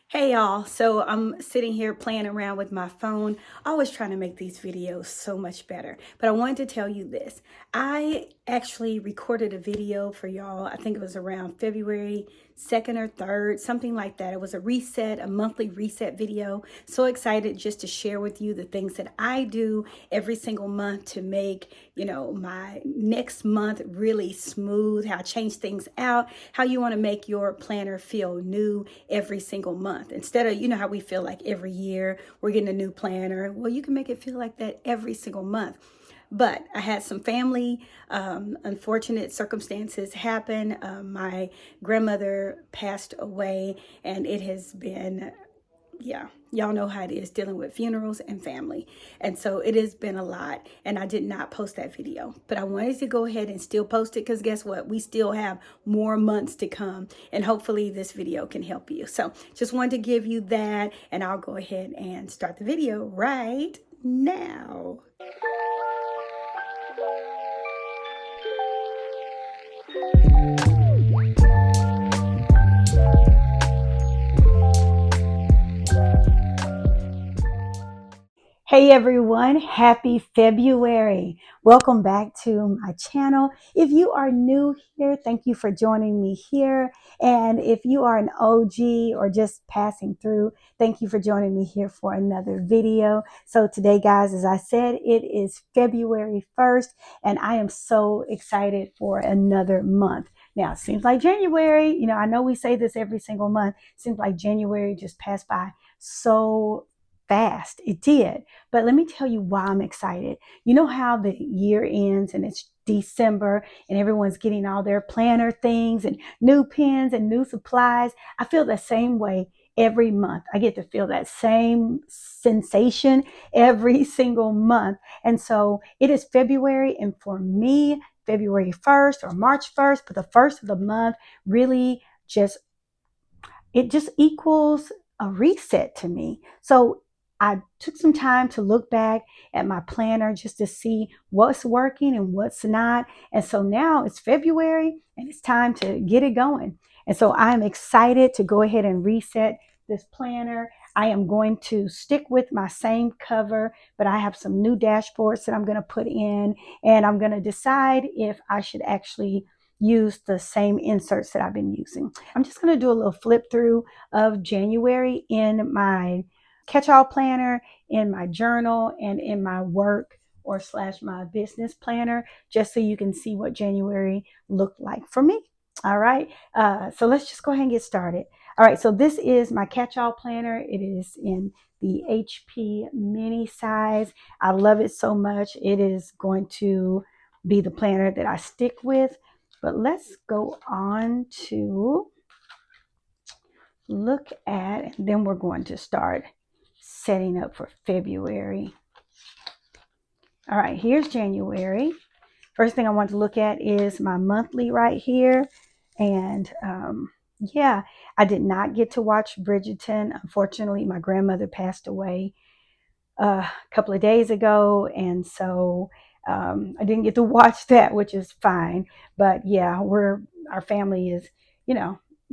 Hey y'all, so I'm sitting here playing around with my phone, always trying to make these videos so much better. But I wanted to tell you this. I actually recorded a video for y'all. I think it was around February 2nd or 3rd, something like that. It was a reset, a monthly reset video. So excited just to share with you the things that I do every single month to make, my next month really smooth, how I change things out, how you want to make your planner feel new every single month. Instead of, how we feel like every year we're getting a new planner. Well, you can make it feel like that every single month. But I had some family unfortunate circumstances happen. My grandmother passed away, and it has been, yeah, y'all know how it is dealing with funerals and family. And so it has been a lot, and I did not post that video. But I wanted to go ahead and still post it because guess what? We still have more months to come, and hopefully this video can help you. So just wanted to give you that, and I'll go ahead and start the video right now. Hey everyone, happy February. Welcome back to my channel. If you are new here, thank you for joining me here. And if you are an OG or just passing through, thank you for joining me here for another video. So today, guys, as I said, it is February 1st, and I am so excited for another month. Now, it seems like January, I know we say this every single month, seems like January just passed by so fast. It did. But let me tell you why I'm excited. You know how the year ends and it's December and everyone's getting all their planner things and new pens and new supplies. I feel the same way every month. I get to feel that same sensation every single month. And so it is February, and for me, February 1st or March 1st, but the first of the month really just equals a reset to me. So I took some time to look back at my planner just to see what's working and what's not. And so now it's February and it's time to get it going. And so I'm excited to go ahead and reset this planner. I am going to stick with my same cover, but I have some new dashboards that I'm going to put in, and I'm going to decide if I should actually use the same inserts that I've been using. I'm just going to do a little flip through of January in my catch-all planner, in my journal, and in my work or slash my business planner, just so you can see what January looked like for me. All right. So let's just go ahead and get started. All right. So this is my catch-all planner. It is in the HP mini size. I love it so much. It is going to be the planner that I stick with. But let's go on to look at, and then we're going to start setting up for February. All right, here's January. First thing I want to look at is my monthly right here. And yeah, I did not get to watch Bridgerton. Unfortunately, my grandmother passed away a couple of days ago. And so I didn't get to watch that, which is fine. But yeah, our family is,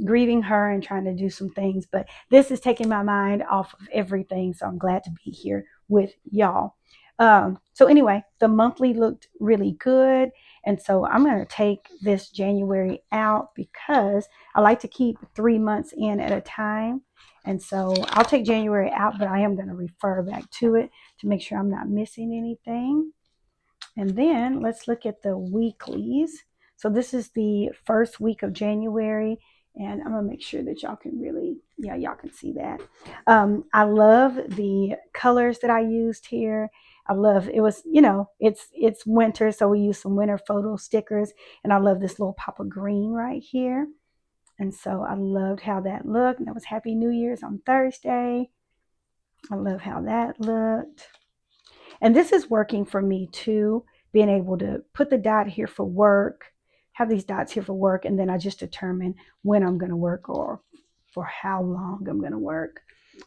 grieving her and trying to do some things. But this is taking my mind off of everything. So I'm glad to be here with y'all. So anyway, the monthly looked really good. And so I'm going to take this January out because I like to keep 3 months in at a time. And so I'll take January out, but I am going to refer back to it to make sure I'm not missing anything. And then let's look at the weeklies. So this is the first week of January, and I'm gonna make sure that y'all can y'all can see that. I love the colors that I used here. I love, it was, it's winter, so we use some winter photo stickers, and I love this little pop of green right here. And so I loved how that looked. And that was Happy New Year's on Thursday. I love how that looked. And this is working for me too, being able to put the dot here for work, have these dots here for work, and then I just determine when I'm going to work or for how long I'm going to work.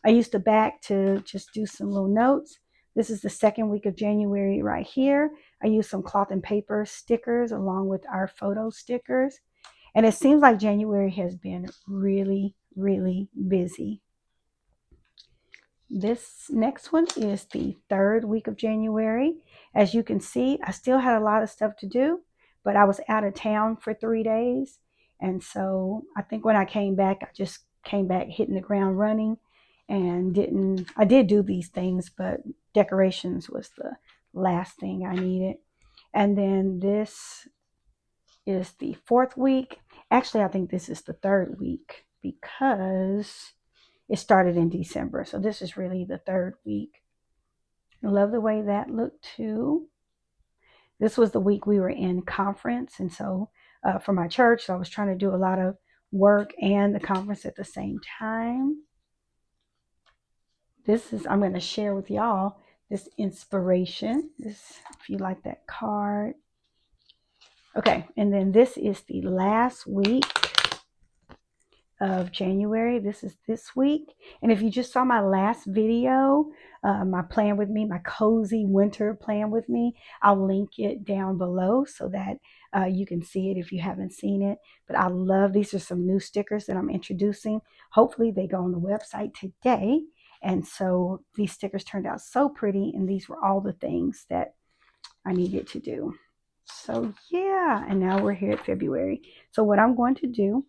I used the back to just do some little notes. This is the second week of January right here. I used some cloth and paper stickers along with our photo stickers. And it seems like January has been really, really busy. This next one is the third week of January. As you can see, I still had a lot of stuff to do, but I was out of town for 3 days. And so I think when I came back, I just came back hitting the ground running and I did do these things, but decorations was the last thing I needed. And then this is the fourth week. Actually, I think this is the third week because it started in December. So this is really the third week. I love the way that looked too. This was the week we were in conference. And so for my church, so I was trying to do a lot of work and the conference at the same time. I'm going to share with y'all this inspiration. If you like that card. Okay, and then this is the last week of January. This is this week. And if you just saw my last video, my plan with me, my cozy winter plan with me, I'll link it down below so that you can see it if you haven't seen it. But I love, these are some new stickers that I'm introducing. Hopefully they go on the website today. And so these stickers turned out so pretty, and these were all the things that I needed to do. So yeah, and now we're here at February. So what I'm going to do,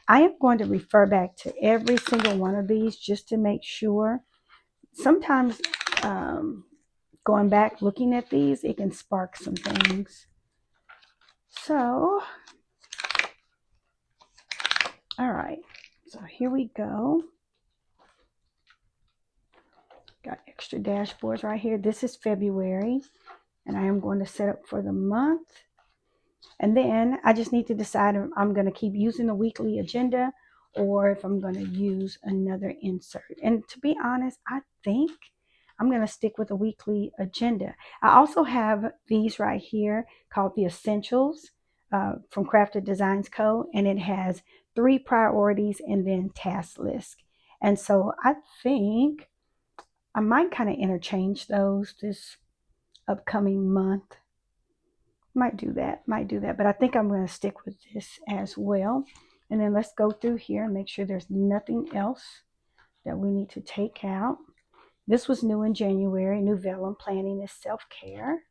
I am going to refer back to every single one of these just to make sure. Sometimes going back looking at these, it can spark some things. So, all right, so here we go. Got extra dashboards right here. This is February, and I am going to set up for the month. And then I just need to decide if I'm going to keep using the weekly agenda or if I'm going to use another insert. And to be honest, I think I'm going to stick with a weekly agenda. I also have these right here called the Essentials from Crafted Designs Co. And it has 3 priorities and then task list. And so I think I might kind of interchange those this upcoming month. Might do that, but I think I'm going to stick with this as well. And then let's go through here and make sure there's nothing else that we need to take out. This was new in January. New vellum planning is self-care.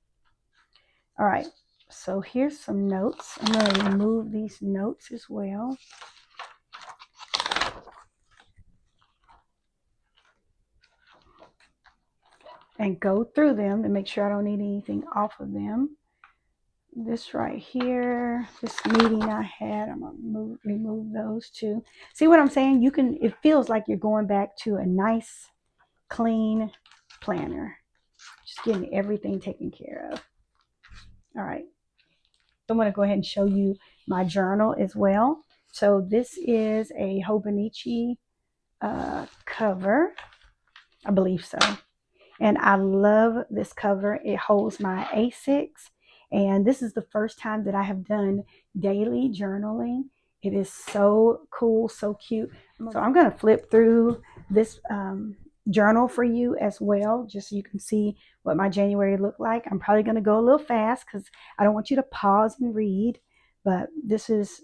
All right, so here's some notes. I'm going to remove these notes as well. And go through them to make sure I don't need anything off of them. This right here, this meeting I had, I'm gonna remove those too. See what I'm saying? It feels like you're going back to a nice, clean planner. Just getting everything taken care of. All right. I'm gonna go ahead and show you my journal as well. So this is a Hobonichi cover. I believe so. And I love this cover. It holds my A6. And this is the first time that I have done daily journaling. It is so cool, so cute. So I'm going to flip through this journal for you as well, just so you can see what my January looked like. I'm probably going to go a little fast because I don't want you to pause and read. But this is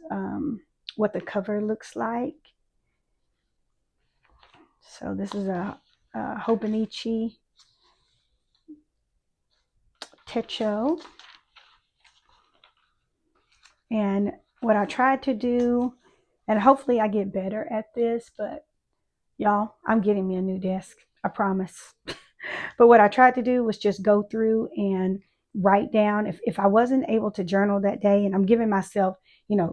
what the cover looks like. So this is a Hobonichi Techo. And what I tried to do, and hopefully I get better at this, but y'all, I'm getting me a new desk, I promise. But what I tried to do was just go through and write down if I wasn't able to journal that day, and I'm giving myself,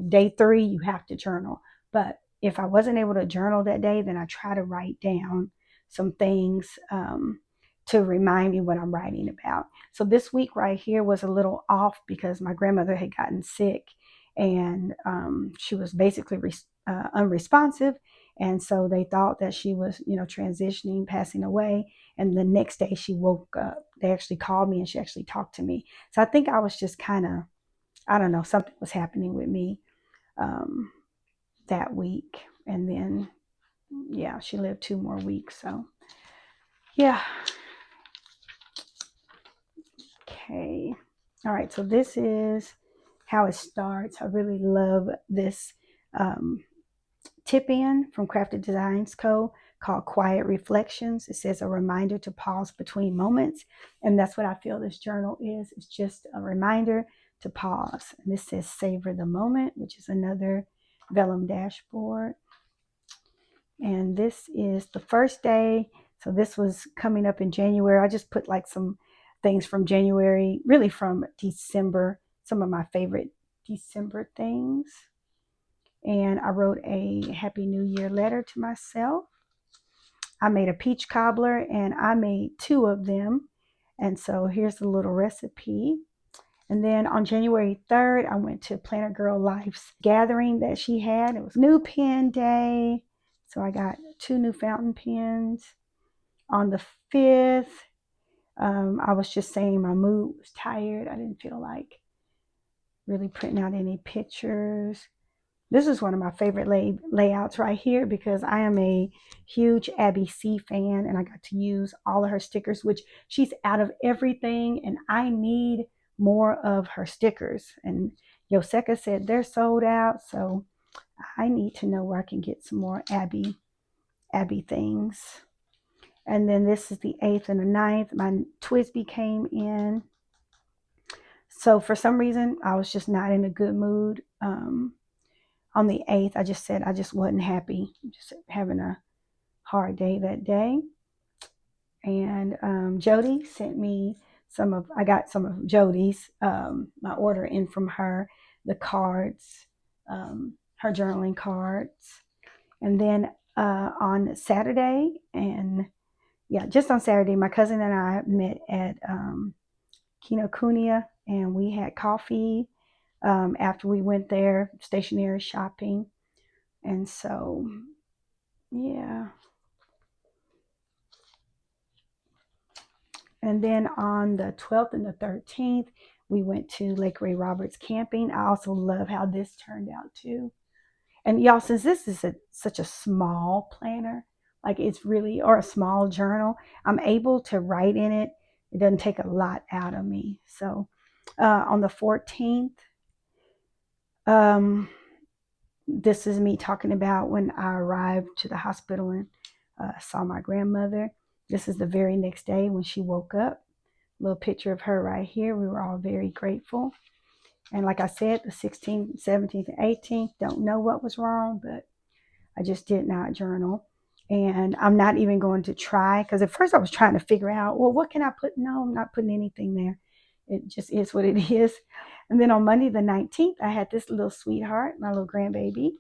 day 3, you have to journal. But if I wasn't able to journal that day, then I try to write down some things to remind me what I'm writing about. So this week right here was a little off because my grandmother had gotten sick, and she was basically unresponsive. And so they thought that she was, transitioning, passing away. And the next day she woke up. They actually called me and she actually talked to me. So I think I was just kind of, I don't know, something was happening with me that week. And then, yeah, she lived 2 more weeks. So, yeah. Okay. All right. So this is how it starts. I really love this tip in from Crafted Designs Co. called Quiet Reflections. It says a reminder to pause between moments. And that's what I feel this journal is. It's just a reminder to pause. And this says Savor the Moment, which is another vellum dashboard. And this is the first day. So this was coming up in January. I just put like some things from January, really from December, some of my favorite December things. And I wrote a Happy New Year letter to myself. I made a peach cobbler and I made 2 of them. And so here's the little recipe. And then on January 3rd, I went to Planner Girl Life's gathering that she had. It was new pen day. So I got 2 new fountain pens. On the 5th, I was just saying my mood was tired. I didn't feel like really printing out any pictures. This is one of my favorite layouts right here because I am a huge Abby C fan and I got to use all of her stickers, which she's out of everything and I need more of her stickers. And Yoseka said they're sold out, so I need to know where I can get some more Abby things. And then this is the 8th and the 9th. My Twisby came in. So for some reason, I was just not in a good mood. On the 8th, I just said I just wasn't happy. Just having a hard day that day. And Jody sent me I got some of Jody's, my order in from her, the cards, her journaling cards. And then on Saturday, just on Saturday, my cousin and I met at Kinokuniya and we had coffee after we went there, stationery shopping. And so, yeah. And then on the 12th and the 13th, we went to Lake Ray Roberts camping. I also love how this turned out too. And y'all, since this is such a small planner, like it's really, or a small journal, I'm able to write in it. It doesn't take a lot out of me. So on the 14th, this is me talking about when I arrived to the hospital and saw my grandmother. This is the very next day when she woke up. A little picture of her right here. We were all very grateful. And like I said, the 16th, 17th, and 18th, don't know what was wrong, but I just did not journal. And I'm not even going to try, because at first I was trying to figure out, well, what can I put? No, I'm not putting anything there. It just is what it is. And then on Monday the 19th, I had this little sweetheart, my little grandbaby.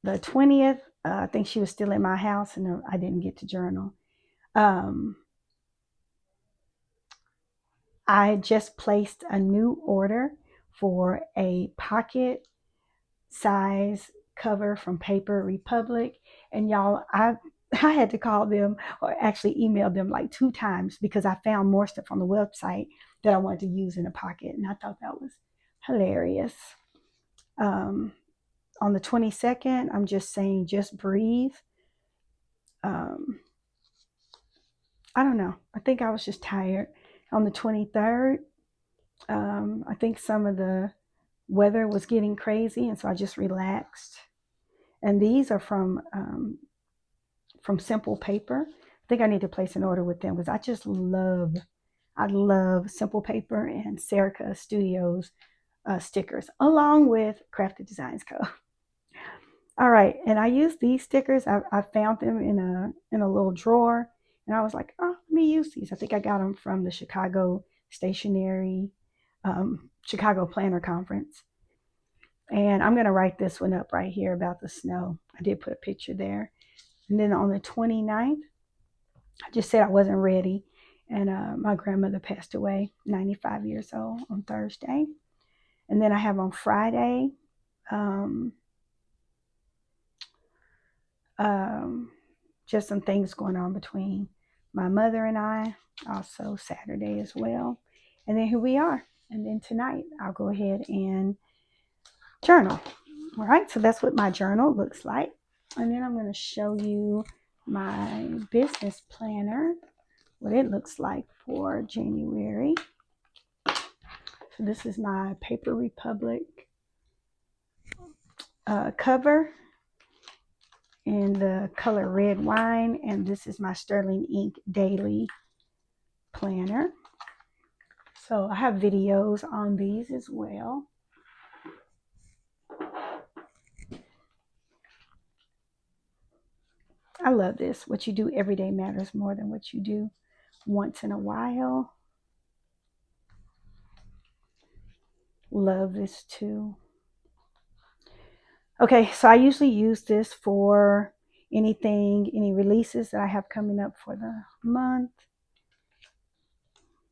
The 20th, I think she was still in my house and I didn't get to journal. I just placed a new order for a pocket size cover from Paper Republic. And y'all, I had to call them or actually email them like 2 times because I found more stuff on the website that I wanted to use in a pocket. And I thought that was hilarious. On the 22nd, I'm just saying, just breathe. I don't know. I think I was just tired. On the 23rd, I think some of the weather was getting crazy, and so I just relaxed. And these are from Simple Paper. I think I need to place an order with them because I love Simple Paper and Serica Studios stickers, along with Crafted Designs Co. All right, and I used these stickers. I found them in a little drawer, and I was like, oh, let me use these. I think I got them from the Chicago Chicago Planner Conference. And I'm going to write this one up right here about the snow. I did put a picture there. And then on the 29th, I just said I wasn't ready. And my grandmother passed away, 95 years old, on Thursday. And then I have on Friday, just some things going on between my mother and I. Also Saturday as well. And then here we are. And then tonight, I'll go ahead and journal. All right, so that's what my journal looks like. And then I'm going to show you my business planner, what it looks like for January. So this is my Paper Republic cover. in the color red wine, and this is my Sterling Ink daily planner. So I have videos on these as well. I love this. What you do every day matters more than what you do once in a while. Love this too. Okay, so I usually use this for anything, any releases that I have coming up for the month.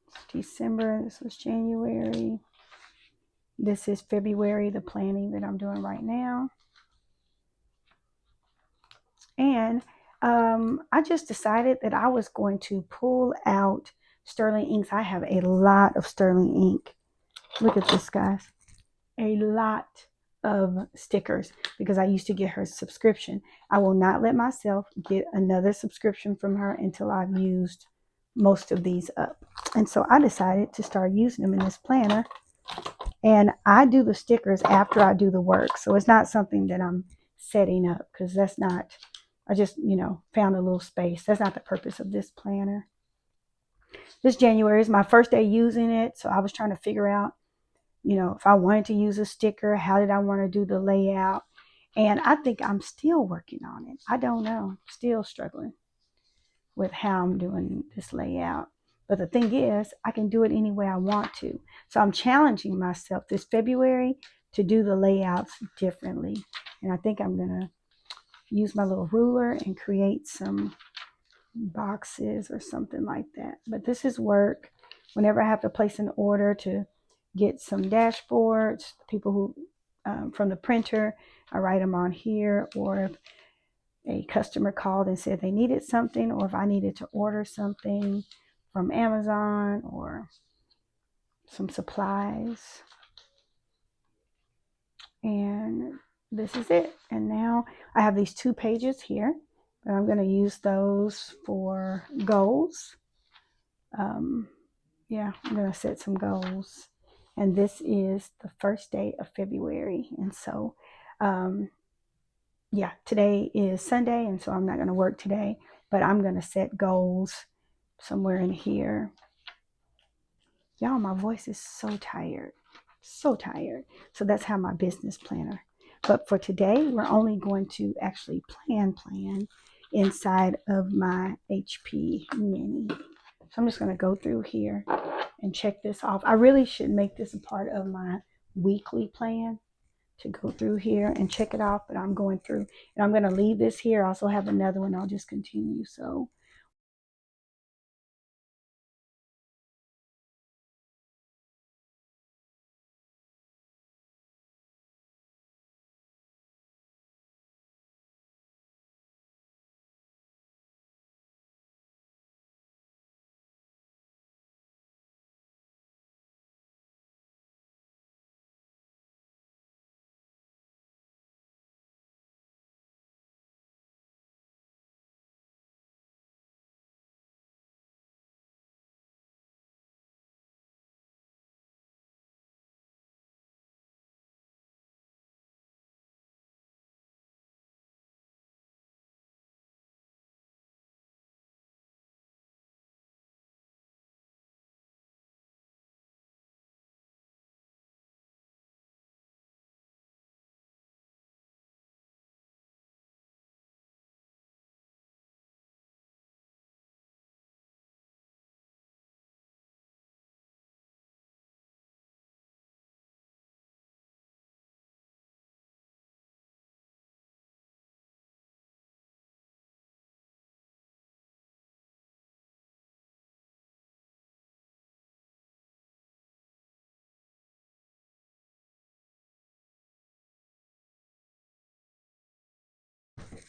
It's December, this was January. This is February, the planning that I'm doing right now. And I just decided that I was going to pull out Sterling inks. I have a lot of Sterling ink. Look at this, guys. A lot of stickers because I used to get her subscription. I will not let myself get another subscription from her until I've used most of these up. And so I decided to start using them in this planner. And I do the stickers after I do the work. So it's not something that I'm setting up because that's not, I just, found a little space. That's not the purpose of this planner. This January is my first day using it. So I was trying to figure out, if I wanted to use a sticker, how did I want to do the layout? And I think I'm still working on it. I don't know. Still struggling with how I'm doing this layout. But the thing is, I can do it any way I want to. So I'm challenging myself this February to do the layouts differently. And I think I'm going to use my little ruler and create some boxes or something like that. But this is work. Whenever I have to place an order to get some dashboards, people who from the printer, I write them on here. Or if a customer called and said they needed something, or if I needed to order something from Amazon or some supplies. And this is it. And now I have these 2 pages here, but I'm going to use those for goals. Yeah, I'm going to set some goals. And this is the first day of February. And so, yeah, today is Sunday, and so I'm not going to work today, but I'm going to set goals somewhere in here. Y'all, my voice is so tired. So tired. So that's how my business planner. But for today, we're only going to actually plan inside of my HP Mini. So I'm just going to go through here and check this off. I really should make this a part of my weekly plan to go through here and check it off, but I'm going through and I'm going to leave this here. I also have another one. I'll just continue. So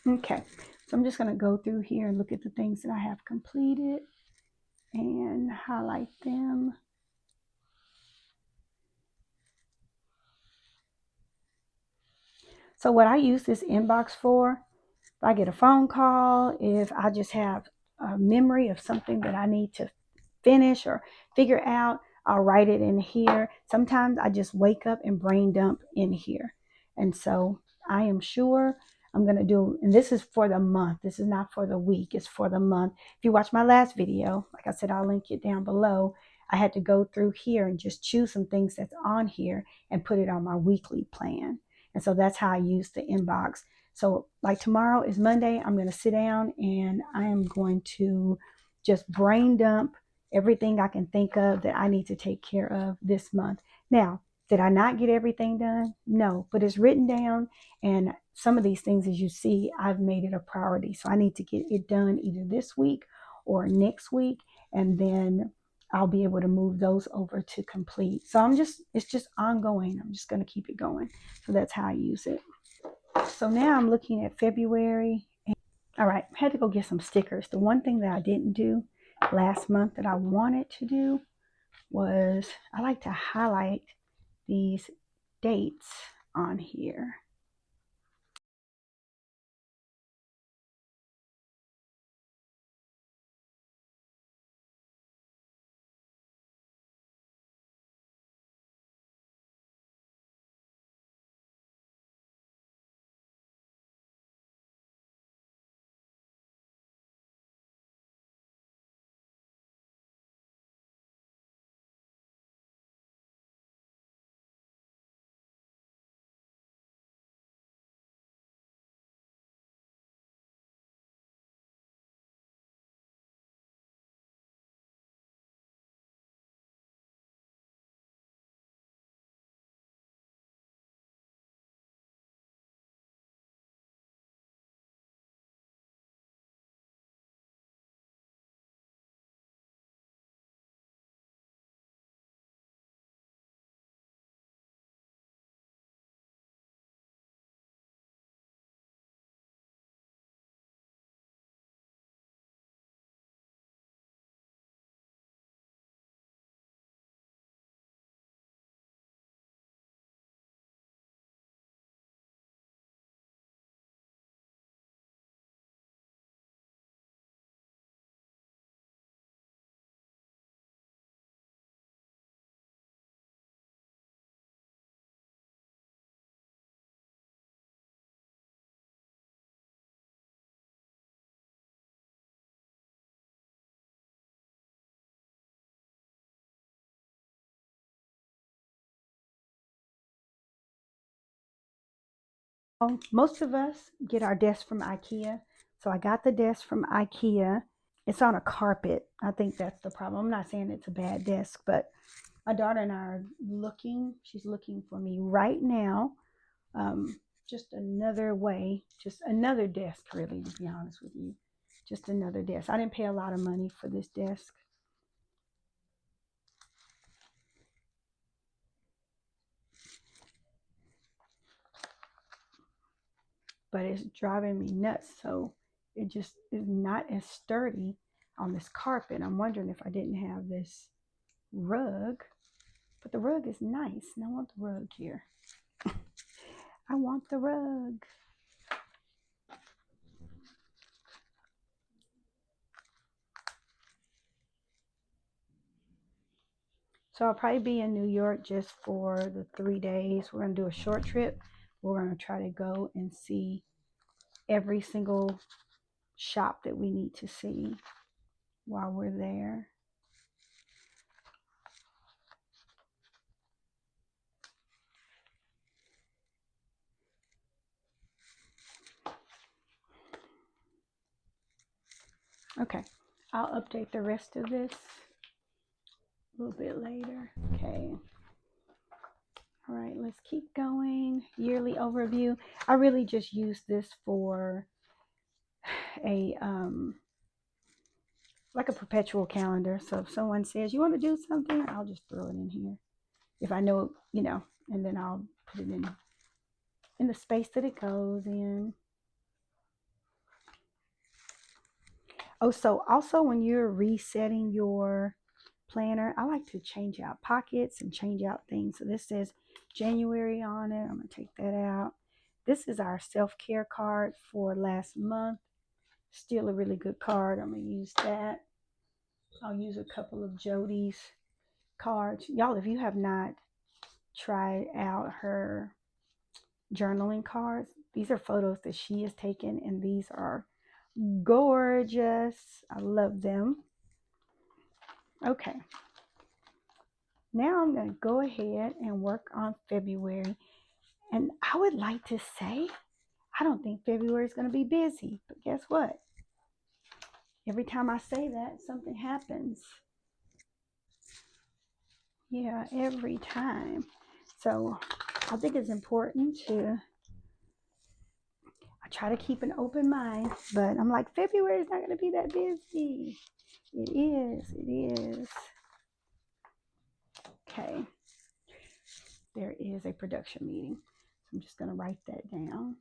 okay, so I'm just going to go through here and look at the things that I have completed and highlight them. So what I use this inbox for, if I get a phone call, if I just have a memory of something that I need to finish or figure out, I'll write it in here. Sometimes I just wake up and brain dump in here. And so I am sure I'm going to do, and this is for the month. This is not for the week. It's for the month. If you watch my last video, like I said, I'll link it down below. I had to go through here and just choose some things that's on here and put it on my weekly plan. And so that's how I use the inbox. So like tomorrow is Monday. I'm going to sit down and I am going to just brain dump everything I can think of that I need to take care of this month. Now, did I not get everything done? No, but it's written down, and some of these things, as you see, I've made it a priority. So I need to get it done either this week or next week, and then I'll be able to move those over to complete. So it's just ongoing. I'm just going to keep it going. So that's how I use it. So now I'm looking at February. All right, I had to go get some stickers. The one thing that I didn't do last month that I wanted to do was I like to highlight these dates on here. Most of us get our desk from IKEA. So I got the desk from IKEA. It's on a carpet. I think that's the problem. I'm not saying it's a bad desk, but my daughter and I are looking. She's looking for me right now. Just another way, just another desk, really, to be honest with you. Just another desk. I didn't pay a lot of money for this desk. But it's driving me nuts. So it just is not as sturdy on this carpet. I'm wondering if I didn't have this rug, but the rug is nice, and I want the rug here. I want the rug. So I'll probably be in New York just for the 3 days. We're going to do a short trip. We're going to try to go and see every single shop that we need to see while we're there. Okay, I'll update the rest of this a little bit later. Okay. All right, let's keep going. Yearly overview. I really just use this for a like a perpetual calendar. So if someone says you want to do something, I'll just throw it in here. If I know, and then I'll put it in the space that it goes in. Oh, so also when you're resetting your planner, I like to change out pockets and change out things. So this says January on it. I'm going to take that out. This is our self-care card for last month. Still a really good card. I'm going to use that. I'll use a couple of Jody's cards. Y'all, if you have not tried out her journaling cards. These are photos that she has taken, and these are gorgeous. I love them. Okay, now I'm going to go ahead and work on February. And I would like to say, I don't think February is going to be busy, but guess what? Every time I say that, something happens. Yeah, every time. So I think it's important I try to keep an open mind, but I'm like, February is not going to be that busy. It is. Okay, there is a production meeting. So I'm just going to write that down.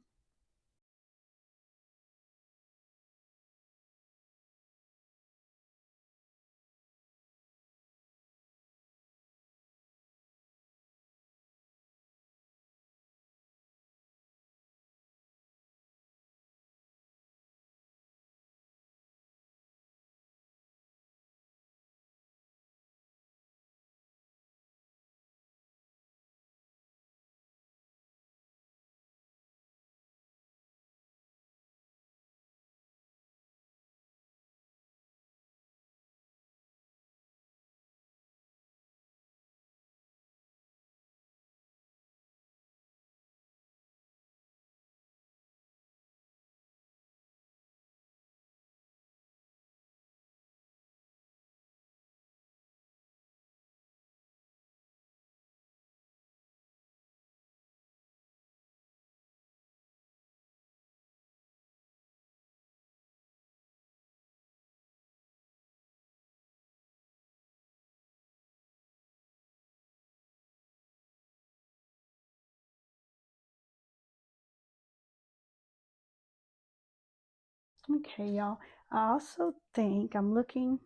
Okay, y'all. I also think I'm looking.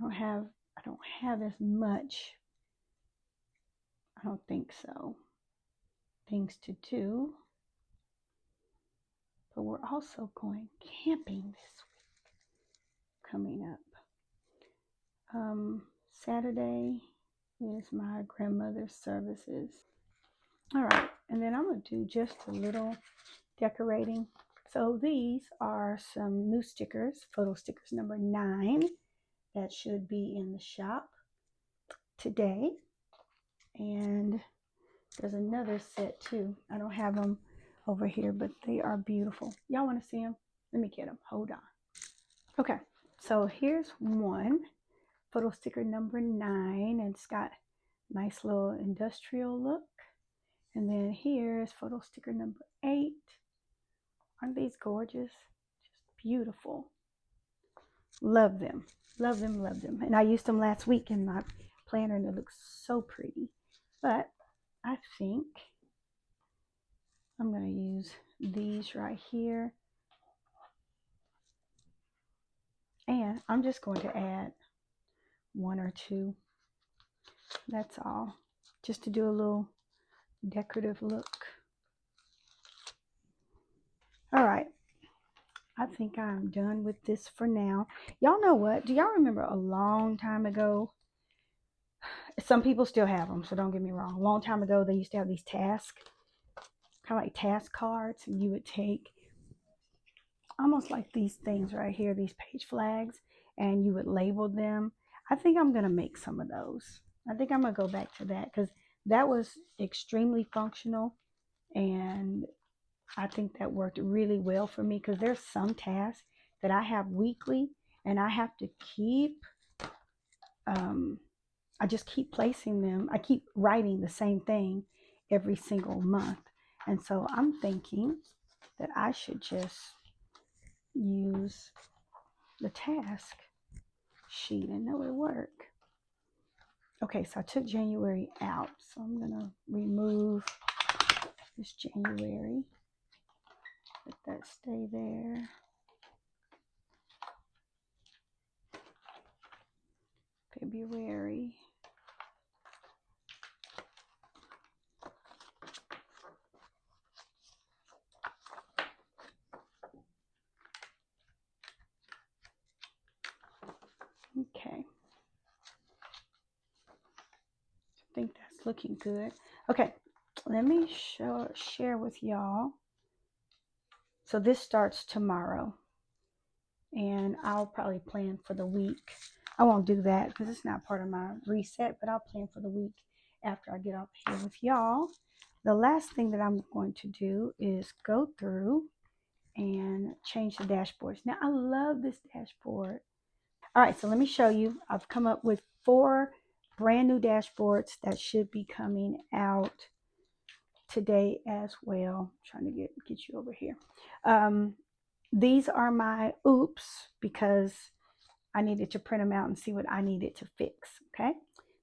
I don't have as much. I don't think so. Things to do. But we're also going camping this week coming up. Saturday is my grandmother's services. All right, and then I'm going to do just a little decorating. So these are some new stickers, photo stickers number 9 that should be in the shop today. And there's another set too. I don't have them over here, but they are beautiful. Y'all want to see them? Let me get them. Hold on. Okay, so here's one. Photo sticker number 9, and it's got nice little industrial look. And then here's photo sticker number 8. Aren't these gorgeous? Just beautiful. Love them. Love them, love them. And I used them last week in my planner, and it looks so pretty. But I think I'm going to use these right here. And I'm just going to add 1 or 2. That's all. Just to do a little decorative look. All right. I think I'm done with this for now. Y'all know what? Do y'all remember a long time ago? Some people still have them, so don't get me wrong. A long time ago, they used to have these tasks, kind of like task cards, and you would take almost like these things right here, these page flags, and you would label them. I think I'm going to make some of those. I think I'm going to go back to that because that was extremely functional, and I think that worked really well for me because there's some tasks that I have weekly, and I have to keep, I just keep placing them. I keep writing the same thing every single month. And so I'm thinking that I should just use the task sheet and know it'll work. Okay, so I took January out. So I'm going to remove this January. Let that stay there. February. Okay. I think that's looking good. Okay, let me share with y'all. So this starts tomorrow, and I'll probably plan for the week. I won't do that because it's not part of my reset, but I'll plan for the week after I get off here with y'all. The last thing that I'm going to do is go through and change the dashboards. Now, I love this dashboard. All right, so let me show you. I've come up with 4 brand new dashboards that should be coming out today as well. I'm trying to get you over here. These are my oops because I needed to print them out and see what I needed to fix. Okay,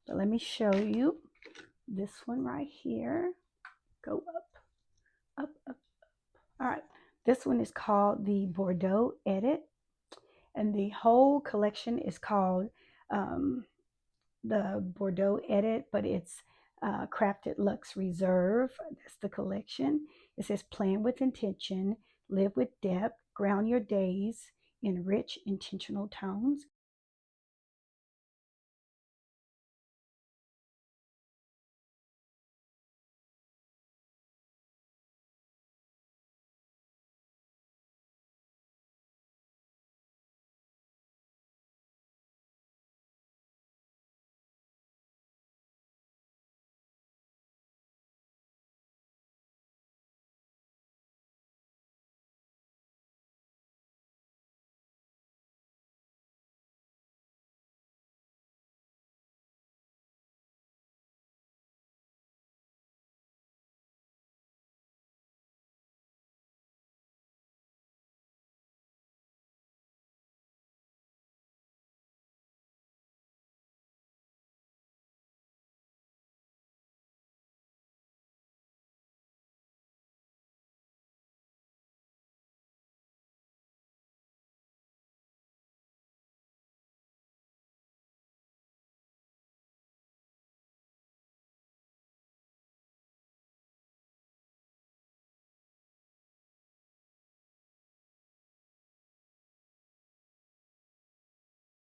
but let me show you this one right here. Go up, up, up. All right, this one is called the Bordeaux Edit, and the whole collection is called the Bordeaux Edit, but it's Crafted Luxe Reserve. That's the collection. It says plan with intention, live with depth, ground your days in rich, intentional tones.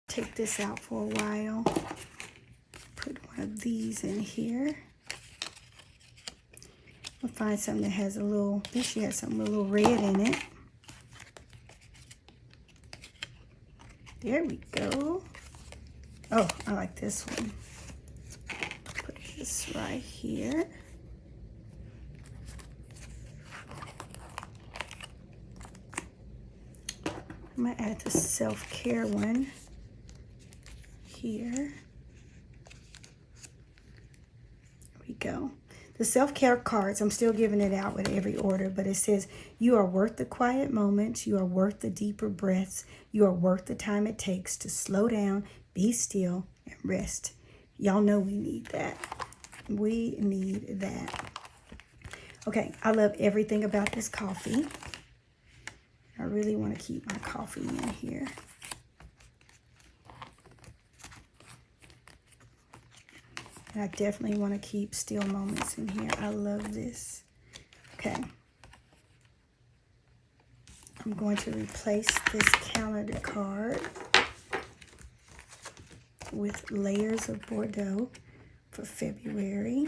Take this out for a while. Put one of these in here. I'll find something that has a little, I think she has something with a little red in it. There we go. Oh, I like this one. Put this right here. I'm gonna add the self-care one here. There we go. The self-care cards, I'm still giving it out with every order, but it says, you are worth the quiet moments. You are worth the deeper breaths. You are worth the time it takes to slow down, be still, and rest. Y'all know we need that. We need that. Okay, I love everything about this coffee. I really want to keep my coffee in here. And I definitely want to keep still moments in here. I love this. Okay. I'm going to replace this calendar card with layers of Bordeaux for February.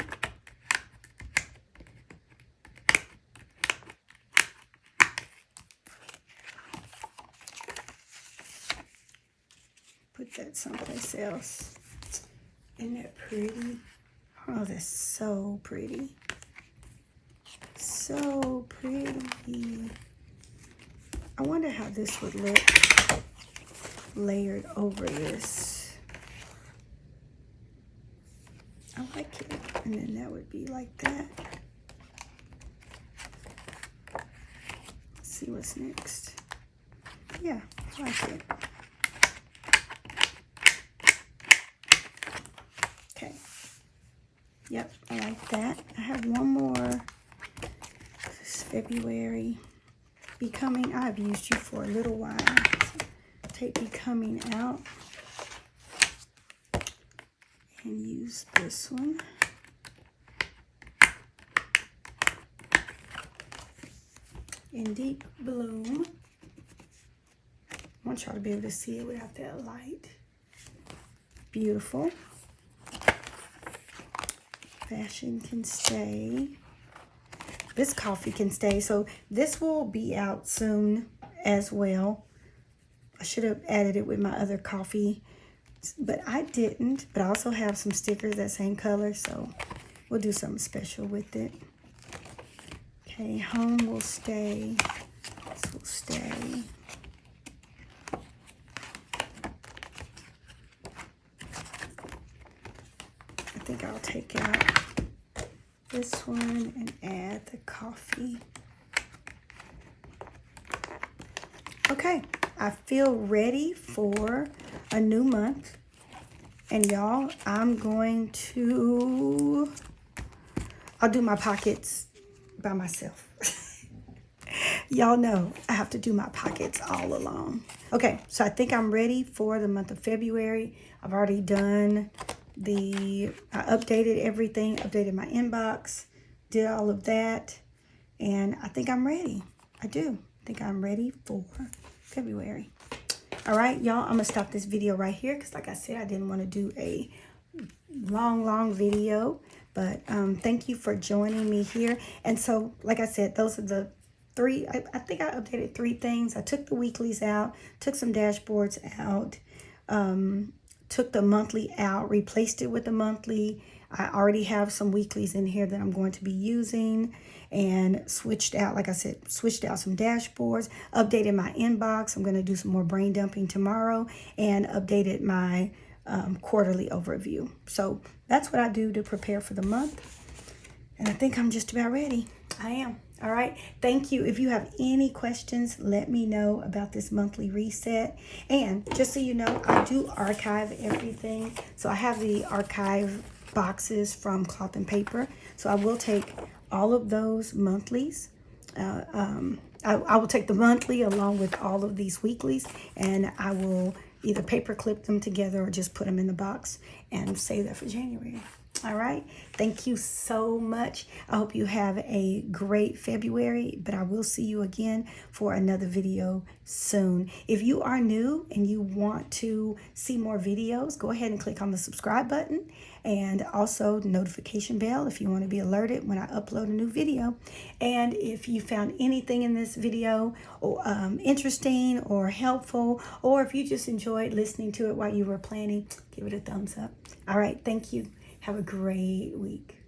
Put that someplace else. Isn't that pretty? Oh, that's so pretty. So pretty. I wonder how this would look layered over this. I like it. And then that would be like that. Let's see what's next. Yeah, I like it. Okay. Yep, I like that. I have one more. This is February. Becoming, I've used you for a little while. Take Becoming out and use this one. In Deep Bloom. I want y'all to be able to see it without that light. Beautiful. Fashion Can Stay. this coffee can stay. So this will be out soon as well. I should have added it with my other coffee, but I didn't. But I also have some stickers that same color, so we'll do something special with it. Okay, home will stay. This will stay. I think I'll take out this one and add the coffee. Okay, I feel ready for a new month. And y'all, I'll do my pockets by myself. Y'all know I have to do my pockets all along. Okay, so I think I'm ready for the month of February. I've already done I updated everything, updated my inbox, did all of that, and I think I'm ready. I do. I think I'm ready for February. All right, y'all, I'm gonna stop this video right here because, like I said, I didn't want to do a long video, but thank you for joining me here. And so, like I said, those are the three. I think I updated 3 things. I took the weeklies out, took some dashboards out, took the monthly out, replaced it with the monthly. I already have some weeklies in here that I'm going to be using, and switched out, like I said, switched out some dashboards, updated my inbox. I'm going to do some more brain dumping tomorrow, and updated my quarterly overview. So that's what I do to prepare for the month. And I think I'm just about ready. I am. All right. Thank you. If you have any questions, let me know about this monthly reset. And just so you know, I do archive everything. So I have the archive boxes from Cloth and Paper. So I will take all of those monthlies. I will take the monthly along with all of these weeklies, and I will either paper clip them together or just put them in the box and save that for January. All right. Thank you so much. I hope you have a great February, but I will see you again for another video soon. If you are new and you want to see more videos, go ahead and click on the subscribe button, and also the notification bell if you want to be alerted when I upload a new video. And if you found anything in this video or interesting or helpful, or if you just enjoyed listening to it while you were planning, give it a thumbs up. All right. Thank you. Have a great week.